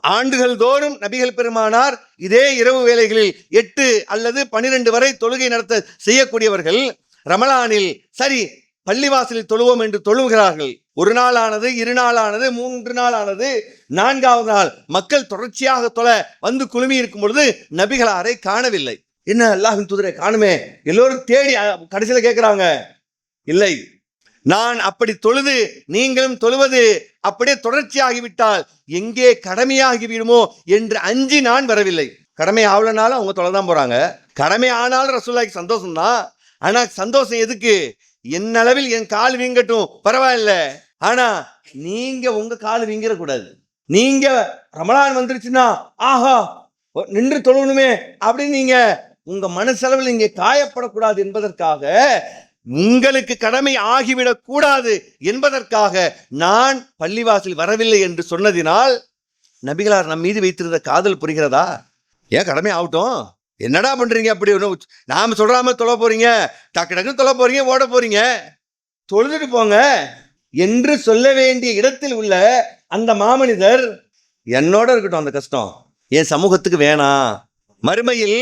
ஆண்டுகள் தோறும் நபிகள் பெருமானார் இதே இரவு வேளைகளில் 8 அல்லது 12 வரை தொழுகை நடத்த செய்யக்கூடியவர்கள் ரமலானில் சரி பள்ளிவாசலில் தொழுவோம் என்று தொழுகிறார்கள். ஒரு நாள் ஆனது, 2 நாள் ஆனது, 3 நாள் ஆனது, 4வது நாள் மக்கள் தொடர்ச்சியாக தொழ வந்து குழுமி இருக்கும் பொழுது நபிகளாரை காணவில்லை. என்ன அல்லாஹ்வின் தூதரை காணுமே, எல்லோரும் தேடி கடைசியில் கேட்கிறாங்க, இல்லை நான் அப்படி தொழுது நீங்களும் தொழுவது அப்படியே தொடர்ச்சியாகிவிட்டால் எங்கே கடமையாகிவிடுமோ என்று அஞ்சி நான் வரவில்லை. கடமை ஆகலனாலும் அவங்க தொலைதான் போறாங்க. கடமை ஆனாலும் ரசூலுல்லாஹிக்கு சந்தோஷம் தான். ஆனா சந்தோஷம் எதுக்கு? என் அளவில் என் கால் வீங்கட்டும் பரவாயில்ல, ஆனா நீங்க உங்க கால் வீங்கிட கூடாது. நீங்க ரமலான் வந்துருச்சுன்னா ஆஹா நின்று தொழணுமே அப்படின்னு நீங்க உங்க மனசளவில் இங்கே காயப்படக்கூடாது என்பதற்காக, உங்களுக்கு கடமை ஆகிவிடக் கூடாது என்பதற்காக நான் பள்ளிவாசல் வரவில்லை என்று சொன்னதினால் நபிகளார் நம் மீது வைத்திருந்த காதல் புரிகிறதா? ஏன் கடமை ஆகட்டும், என்னடா பண்றீங்க அப்படி நாம சொல்றாம தொலை போறீங்க, டக்கு டக்குன்னு தொலை போறீங்க, ஓட போறீங்க, தொழுதுட்டு போங்க என்று சொல்ல வேண்டிய இடத்தில் உள்ள அந்த மாமனிதர் என்னோட இருக்கட்டும், அந்த கஷ்டம் என் சமூகத்துக்கு வேணாம். மறுமையில்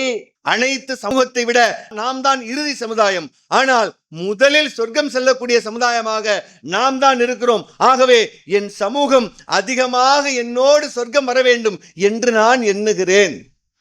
அனைத்து சமூகத்தை விட நாம் தான் இறுதி சமுதாயம், ஆனால் முதலில் சொர்க்கம் செல்லக்கூடிய சமுதாயமாக நாம் தான் இருக்கிறோம். ஆகவே என் சமூகம் அதிகமாக என்னோடு சொர்க்கம் வர வேண்டும் என்று நான் எண்ணுகிறேன்.